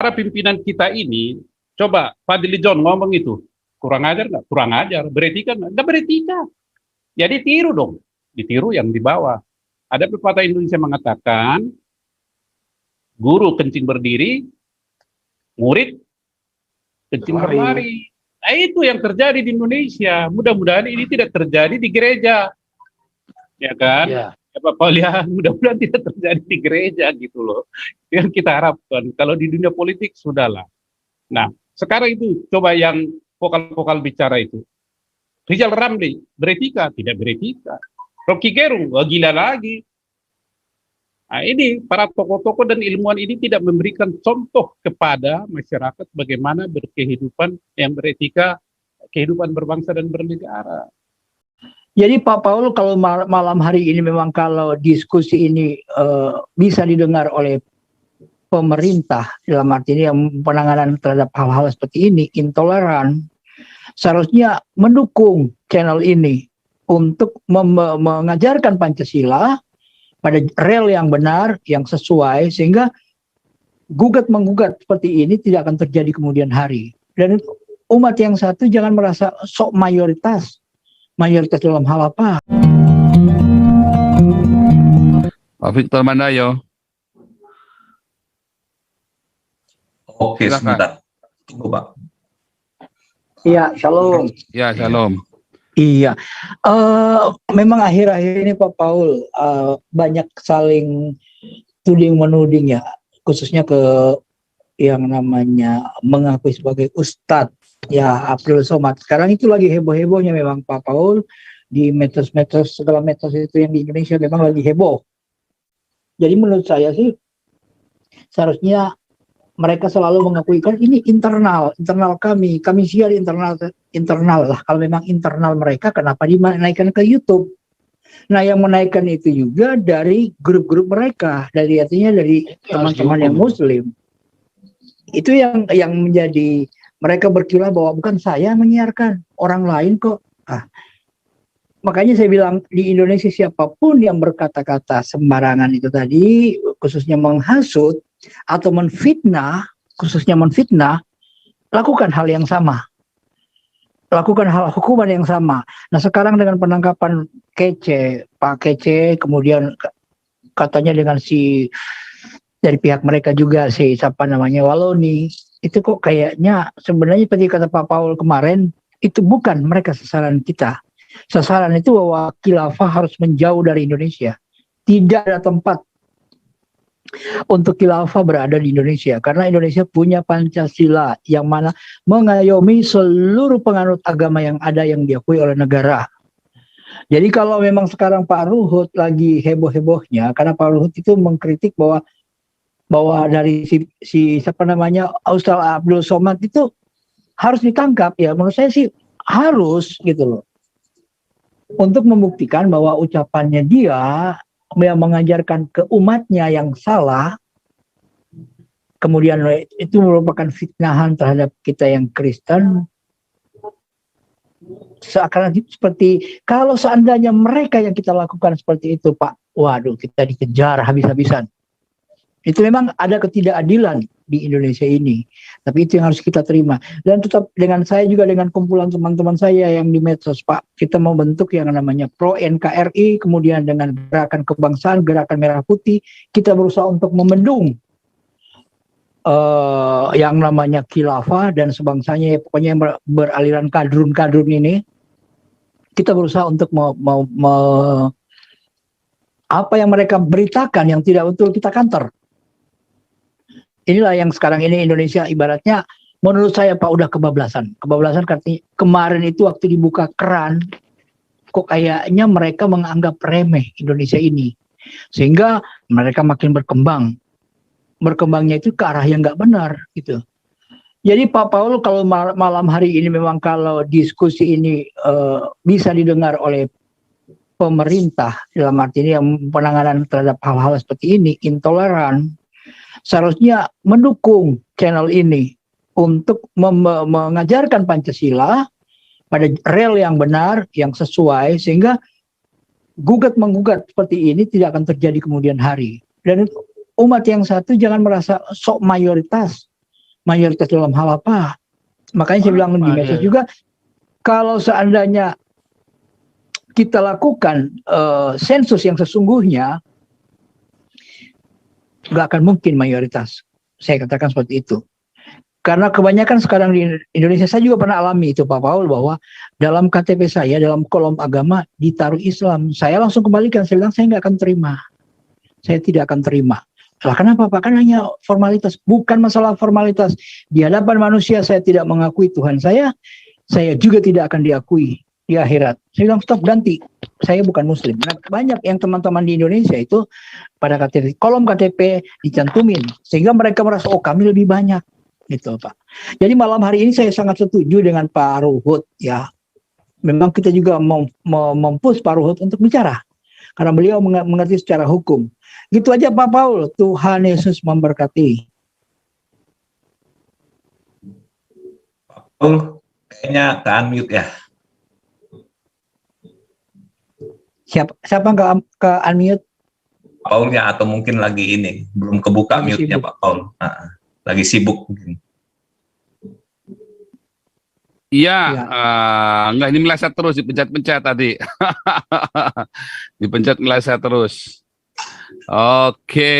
para pimpinan kita ini, coba Fadli John ngomong itu, kurang ajar nggak? Kurang ajar, beretika nggak beretika. Jadi tiru dong, ditiru yang di bawah. Ada pepatah Indonesia mengatakan, guru kencing berdiri, murid kencing berlari. Nah, itu yang terjadi di Indonesia. Mudah-mudahan ini tidak terjadi di gereja, ya kan? Ya. Pak Paulia, mudah-mudahan tidak terjadi di gereja gitu loh. Yang kita harapkan. Kalau di dunia politik sudahlah. Nah, sekarang itu coba yang vokal-vokal bicara itu. Rizal Ramli beretika, tidak beretika. Rocky Gerung, gila lagi. Nah, ini para tokoh-tokoh dan ilmuwan ini tidak memberikan contoh kepada masyarakat bagaimana berkehidupan yang beretika, kehidupan berbangsa dan bernegara. Jadi Pak Paul, kalau malam hari ini memang kalau diskusi ini bisa didengar oleh pemerintah, dalam arti ini yang penanganan terhadap hal-hal seperti ini, intoleran, seharusnya mendukung channel ini untuk mengajarkan Pancasila pada rel yang benar, yang sesuai, sehingga gugat-menggugat seperti ini tidak akan terjadi kemudian hari. Dan umat yang satu jangan merasa sok mayoritas. Mayoritas dalam hal apa? Pak Victor Mandayo. Oke, sebentar. Tunggu, Pak. Iya, shalom. Ya, shalom. Iya, memang akhir-akhir ini Pak Paul banyak saling tuding-menuding ya, khususnya ke yang namanya mengakui sebagai ustadz ya Abdul Somad. Sekarang itu lagi heboh-hebohnya memang Pak Paul di medsos segala medsos itu yang di Indonesia memang lagi heboh. Jadi menurut saya sih seharusnya mereka selalu mengakui kan ini internal kami siar internal lah. Kalau memang internal mereka, kenapa dinaikkan ke YouTube? Nah, yang menaikkan itu juga dari grup-grup mereka, artinya dari teman-teman yang Muslim. Itu yang menjadi mereka berkilah bahwa bukan saya menyiarkan, orang lain kok. Makanya saya bilang di Indonesia siapapun yang berkata-kata sembarangan itu tadi, khususnya menghasut atau menfitnah, khususnya menfitnah, lakukan hal yang sama. Lakukan hal hukuman yang sama. Nah, sekarang dengan penangkapan Pak Kece, kemudian katanya dengan si dari pihak mereka juga siapa namanya Waloni, itu kok kayaknya sebenarnya seperti kata Pak Paul kemarin, itu bukan mereka sasaran kita. Sasaran itu bahwa khilafah harus menjauh dari Indonesia. Tidak ada tempat untuk khilafah berada di Indonesia, karena Indonesia punya Pancasila yang mana mengayomi seluruh penganut agama yang ada yang diakui oleh negara. Jadi kalau memang sekarang Pak Ruhut lagi heboh-hebohnya, karena Pak Ruhut itu mengkritik bahwa dari si siapa namanya Ustaz Abdul Somad itu harus ditangkap, ya menurut saya sih harus gitu loh, untuk membuktikan bahwa ucapannya dia yang mengajarkan ke umatnya yang salah, kemudian itu merupakan fitnahan terhadap kita yang Kristen. Seakan seperti kalau seandainya mereka yang kita lakukan seperti itu, Pak, waduh, kita dikejar habis-habisan. Itu memang ada ketidakadilan di Indonesia ini, tapi itu yang harus kita terima. Dan tetap dengan saya juga, dengan kumpulan teman-teman saya yang di medsos, Pak, kita mau bentuk yang namanya Pro NKRI, kemudian dengan gerakan kebangsaan, gerakan merah putih, kita berusaha untuk membendung yang namanya khilafah dan sebangsanya, ya, pokoknya yang beraliran kadrun-kadrun ini. Kita berusaha untuk apa yang mereka beritakan yang tidak betul kita counter. Inilah yang sekarang ini Indonesia ibaratnya, menurut saya Pak, udah kebablasan. Kebablasan katanya kemarin itu waktu dibuka keran, kok kayaknya mereka menganggap remeh Indonesia ini. Sehingga mereka makin berkembang. Berkembangnya itu ke arah yang nggak benar gitu. Jadi Pak Paul, kalau malam hari ini memang kalau diskusi ini bisa didengar oleh pemerintah, dalam arti ini yang penanganan terhadap hal-hal seperti ini, intoleran, seharusnya mendukung channel ini untuk mengajarkan Pancasila pada rel yang benar, yang sesuai, sehingga gugat-menggugat seperti ini tidak akan terjadi kemudian hari. Dan umat yang satu jangan merasa sok mayoritas. mayoritas dalam hal apa? Makanya saya bilang di medsos juga, kalau seandainya kita lakukan sensus yang sesungguhnya, nggak akan mungkin mayoritas. Saya katakan seperti itu. Karena kebanyakan sekarang di Indonesia, saya juga pernah alami itu Pak Paul, bahwa dalam KTP saya, dalam kolom agama ditaruh Islam. Saya langsung kembalikan, saya bilang saya nggak akan terima. Saya tidak akan terima. Lah kenapa Pak? Kan hanya formalitas, bukan masalah formalitas. Di hadapan manusia saya tidak mengakui Tuhan saya juga tidak akan diakui di akhirat. Saya bilang stop, ganti. Saya bukan Muslim. Nah, banyak yang teman-teman di Indonesia itu pada KTP, kolom KTP dicantumin, sehingga mereka merasa oh kami lebih banyak. Gitu Pak. Jadi malam hari ini saya sangat setuju dengan Pak Ruhut ya. Memang kita juga mempush Pak Ruhut untuk bicara karena beliau mengerti secara hukum. Gitu aja Pak Paul. Tuhan Yesus memberkati. Pak Paul kayaknya ke unmute ya. Siapa ke unmute? Paulnya atau mungkin lagi ini belum kebuka mute-nya Pak Paul. Lagi sibuk mungkin. Iya, enggak, ini meleset terus, dipencet-pencet tadi. Dipencet meleset terus. Oke,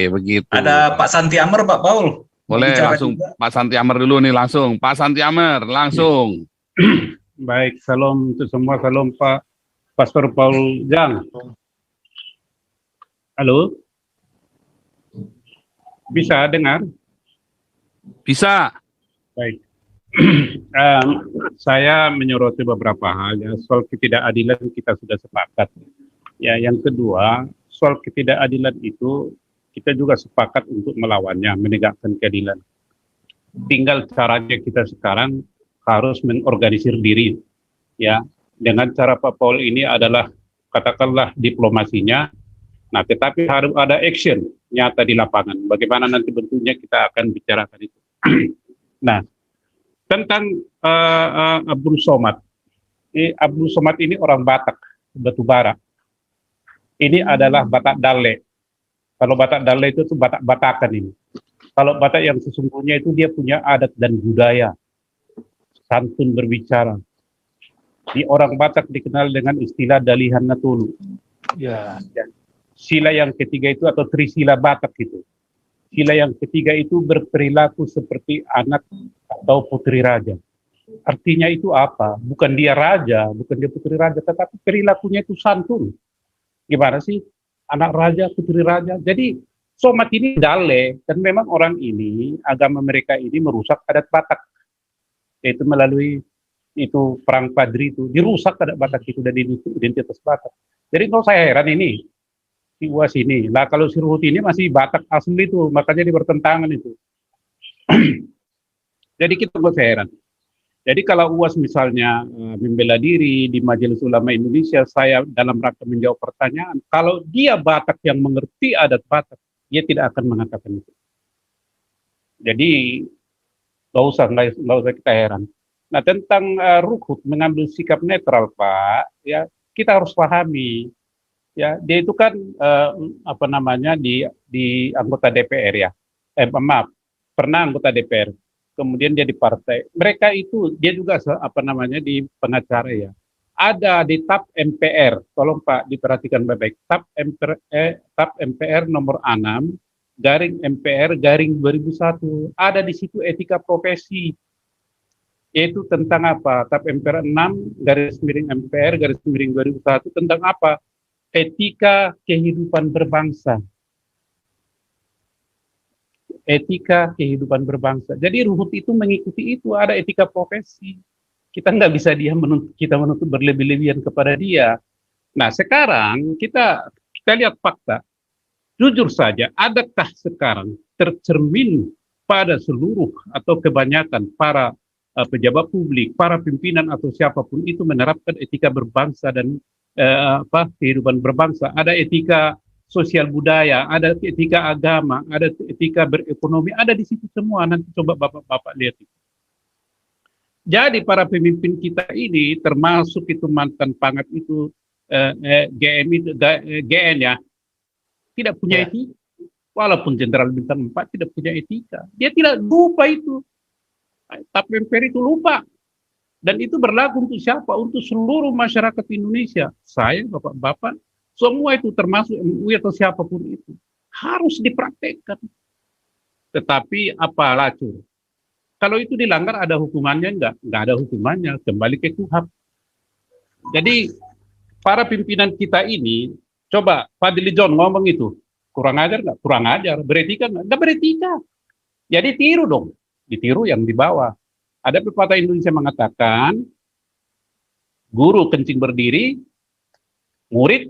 begitu. Ada Pak Santi Amer, Pak Paul. Boleh Bicara langsung juga. Pak Santi Amer dulu nih, langsung. Pak Santi Amer, langsung. Baik, salam untuk semua, salam Pak Pastor Paul Jang. Halo? Bisa dengar? Bisa. Baik. Saya menyoroti beberapa hal ya. Soal ketidakadilan kita sudah sepakat. Ya, yang kedua, soal ketidakadilan itu kita juga sepakat untuk melawannya, menegakkan keadilan. Tinggal caranya kita sekarang harus mengorganisir diri, ya. Dengan cara Pak Paul ini adalah katakanlah diplomasinya. Nah, tetapi harus ada action nyata di lapangan. Bagaimana nanti bentuknya kita akan bicarakan itu. Nah, tentang Abdul Somad. Abdul Somad ini orang Batak, Batubara. Ini adalah Batak Dalle. Kalau Batak Dalle itu tuh Batak-Batakan ini. Kalau Batak yang sesungguhnya itu dia punya adat dan budaya. Santun berbicara. Di orang Batak dikenal dengan istilah Dalihan Natulu. Ya. Sila yang ketiga itu atau Trisila Batak itu. Sila yang ketiga itu berperilaku seperti anak atau putri raja. Artinya itu apa? Bukan dia raja, bukan dia putri raja, tetapi perilakunya itu santun. Gimana sih? Anak raja, putri raja. Jadi Somad ini Dalle, dan memang orang ini, agama mereka ini merusak adat Batak. Yaitu melalui itu perang Padri itu, dirusak adat Batak itu dan identitas Batak. Jadi kalau saya heran ini, si UAS ini. Lah kalau si Ruhut ini masih Batak asli itu, makanya dia bertentangan itu. Jadi kita nggak heran. Jadi kalau UAS misalnya membela diri di Majelis Ulama Indonesia, saya dalam rangka menjawab pertanyaan, kalau dia Batak yang mengerti adat Batak, dia tidak akan mengatakan itu. Jadi nggak usah kita heran. Nah tentang Ruhut mengambil sikap netral Pak, ya kita harus pahami. Ya, dia itu kan di anggota DPR ya. Maaf, pernah anggota DPR. Kemudian dia di partai. Mereka itu dia juga di pengacara ya. Ada di TAP MPR. Tolong Pak diperhatikan baik-baik. TAP MPR nomor 6 /MPR 2001. Ada di situ etika profesi. Yaitu tentang apa? TAP MPR 6 /MPR 2001 tentang apa? Etika kehidupan berbangsa. Etika kehidupan berbangsa. Jadi Ruhut itu mengikuti itu, ada etika profesi. Kita nggak bisa menuntut berlebih-lebihan kepada dia. Nah sekarang kita lihat fakta. Jujur saja, adakah sekarang tercermin pada seluruh atau kebanyakan para pejabat publik, para pimpinan atau siapapun itu menerapkan etika berbangsa dan kehidupan berbangsa, ada etika sosial budaya, ada etika agama, ada etika berekonomi, ada di situ semua. Nanti coba Bapak lihat itu. Jadi para pemimpin kita ini, termasuk itu mantan Pangap itu, GN ya, tidak punya etika. Walaupun Jenderal Bintang 4 tidak punya etika, dia tidak lupa itu. Tapi MPR itu lupa. Dan itu berlaku untuk siapa? Untuk seluruh masyarakat Indonesia. Saya, bapak-bapak, semua itu termasuk MUI atau siapapun itu. Harus dipraktekkan. Tetapi apa lacur? Kalau itu dilanggar ada hukumannya enggak? Enggak ada hukumannya. Kembali ke KUHP. Jadi para pimpinan kita ini, coba Fadli John ngomong itu. Kurang ajar nggak? Kurang ajar. Beretika nggak? Nggak beretika. Jadi tiru dong. Ditiru yang di bawah. Ada pepatah Indonesia mengatakan, guru kencing berdiri, murid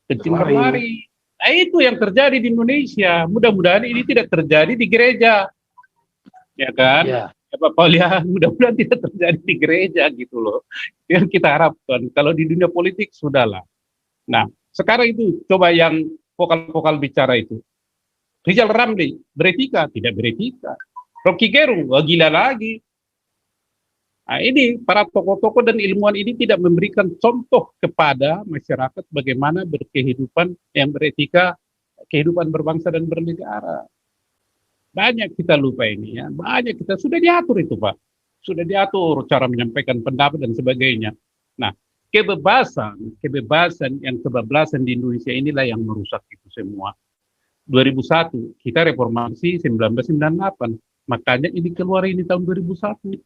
kencing berlari. Nah, itu yang terjadi di Indonesia. Mudah-mudahan ini tidak terjadi di gereja. Ya kan? Ya, Pak Paul, ya, mudah-mudahan tidak terjadi di gereja gitu loh. Yang kita harapkan. Kalau di dunia politik, sudahlah. Nah, sekarang itu coba yang vokal-vokal bicara itu. Rizal Ramli, beretika? Tidak beretika. Rocky Gerung, wah gila lagi. Nah, ini para tokoh-tokoh dan ilmuwan ini tidak memberikan contoh kepada masyarakat bagaimana berkehidupan yang beretika, kehidupan berbangsa dan bernegara. Banyak kita lupa ini ya, banyak kita sudah diatur itu Pak. Sudah diatur cara menyampaikan pendapat dan sebagainya. Nah, kebebasan yang kebablasan di Indonesia inilah yang merusak itu semua. 2001 kita reformasi 1998, makanya ini keluar ini tahun 2001.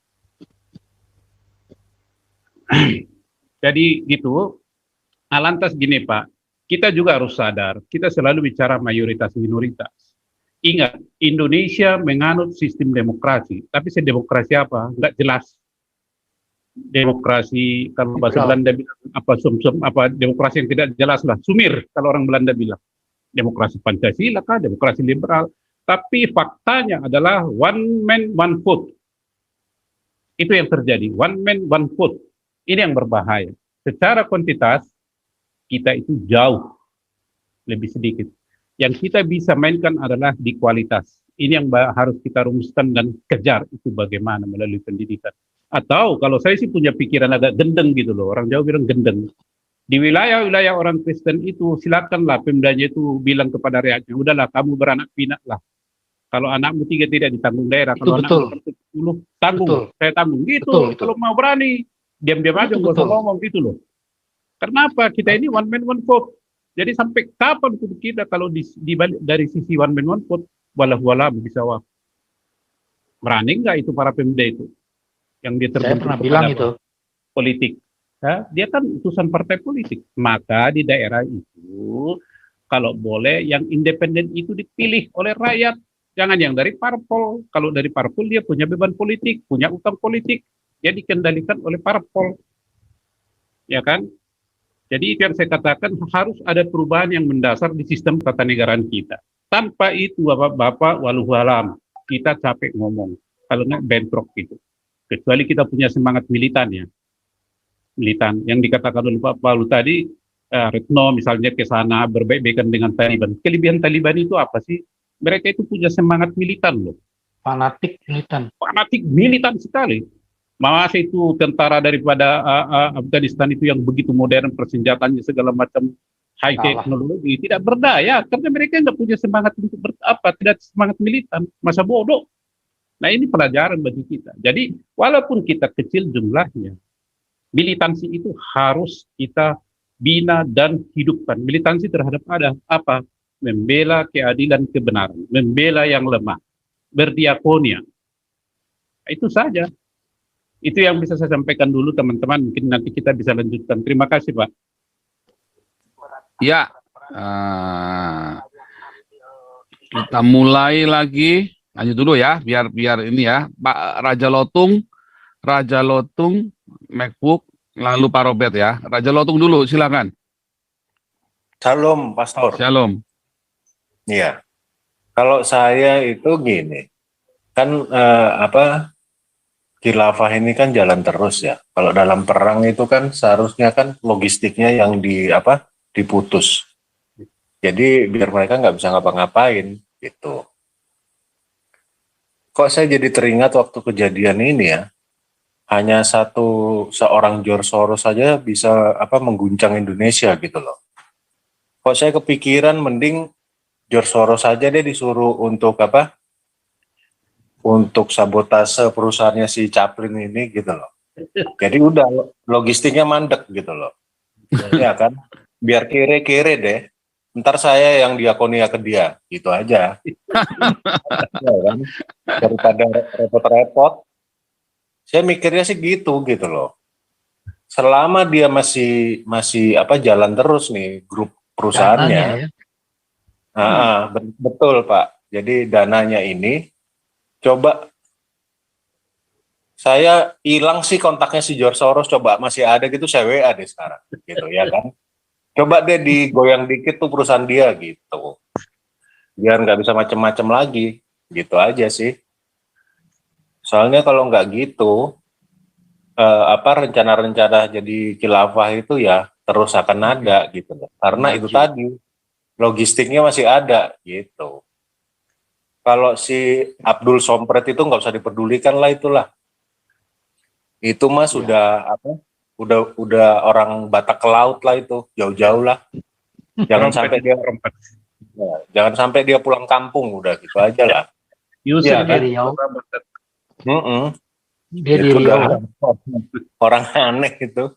Jadi gitu. Lantas gini Pak, kita juga harus sadar, kita selalu bicara mayoritas minoritas. Ingat, Indonesia menganut sistem demokrasi, tapi demokrasi apa? Enggak jelas. Demokrasi kalau bahasa Belanda bilang apa apa demokrasi yang tidak jelas lah, sumir kalau orang Belanda bilang. Demokrasi Pancasila kah, demokrasi liberal, tapi faktanya adalah one man one vote. Itu yang terjadi, one man one vote. Ini yang berbahaya. Secara kuantitas kita itu jauh lebih sedikit. Yang kita bisa mainkan adalah di kualitas. Ini yang harus kita rumuskan dan kejar itu bagaimana melalui pendidikan. Atau kalau saya sih punya pikiran agak gendeng gitu loh, orang Jawa bilang gendeng. Di wilayah-wilayah orang Kristen itu silakanlah pemdanya itu bilang kepada rakyatnya, udahlah kamu beranak pinak lah. Kalau anakmu 3 tidak ditanggung daerah, kalau anakmu 10 tanggung, saya tanggung gitu. Betul. Kalau mau berani, diam-diam aja nggak usah ngomong gitu loh. Kenapa kita ini one man one vote? Jadi sampai kapan kita kalau dari sisi one man one vote, walau bisa berani nggak itu para pemda itu? Yang dia terbentuk pernah bilang itu politik. Ya, dia kan utusan partai politik. Maka di daerah itu kalau boleh yang independen itu dipilih oleh rakyat. Jangan yang dari parpol. Kalau dari parpol dia punya beban politik, punya utang politik. Dia dikendalikan oleh parpol. Ya kan? Jadi itu yang saya katakan harus ada perubahan yang mendasar di sistem ketatanegaraan kita. Tanpa itu Bapak-bapak waluhualam kita capek ngomong. Kalau nggak bentrok gitu. Kecuali kita punya semangat militan ya. Militan yang dikatakan oleh Pak Paulu tadi, Retno misalnya ke sana berbaik-baikan dengan Taliban. Kelebihan Taliban itu apa sih? Mereka itu punya semangat militan loh. Fanatik militan sekali. Masa itu tentara daripada Afghanistan itu yang begitu modern persenjataannya segala macam high teknologi tidak berdaya karena mereka nggak punya semangat untuk tidak semangat militan. Masa bodoh. Nah ini pelajaran bagi kita. Jadi walaupun kita kecil jumlahnya, militansi itu harus kita bina dan hidupkan. Militansi terhadap apa? Membela keadilan kebenaran, membela yang lemah, berdiakonia. Itu saja. Itu yang bisa saya sampaikan dulu teman-teman. Mungkin nanti kita bisa lanjutkan. Terima kasih Pak. Ya, kita mulai lagi. Lanjut dulu ya, biar ini ya. Pak Raja Lotung, MacBook, lalu Pak Robert ya. Raja Lotung dulu, silakan. Shalom, Pastor. Shalom. Iya. Kalau saya itu gini, kan khilafah ini kan jalan terus ya. Kalau dalam perang itu kan seharusnya kan logistiknya yang diputus. Jadi biar mereka nggak bisa ngapa-ngapain gitu. Kok saya jadi teringat waktu kejadian ini ya, hanya seorang George Soros saja bisa mengguncang Indonesia gitu loh. Kok saya kepikiran mending George Soros saja deh disuruh untuk apa? Untuk sabotase perusahaannya si Chaplin ini gitu loh. Jadi udah logistiknya mandek gitu loh. Ya kan? Biar kere-kere deh. Ntar saya yang diakonia ke dia, gitu aja. Ya kan? Daripada repot-repot. Saya mikirnya sih gitu loh. Selama dia masih apa jalan terus nih grup perusahaannya. Dananya ya. Betul Pak. Jadi dananya ini coba saya hilang sih kontaknya si George Soros, coba masih ada gitu saya WA deh sekarang gitu ya kan. Coba deh digoyang dikit tuh perusahaan dia gitu. Biar nggak bisa macem-macem lagi. Gitu aja sih. Soalnya kalau nggak gitu, apa rencana-rencana jadi khilafah itu ya terus akan ada gitu loh. Karena itu tadi, logistiknya masih ada gitu. Kalau si Abdul Sompret itu nggak usah dipedulikan lah itulah. Itu mah sudah apa? Udah orang Batak ke laut lah itu, jauh-jauh lah. Jangan sampai dia jangan sampai dia pulang kampung, udah gitu aja lah. Yusuf Iya, kan? Riau. Dia di Itu Riau. udah orang aneh itu.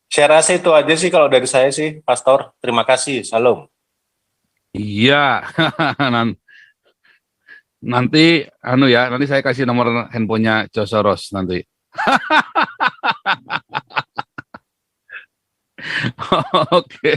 Saya rasa itu aja sih kalau dari saya sih, Pastor. Terima kasih, Salam. Iya. Nanti nanti saya kasih nomor handphonenya George Soros nanti. Oke.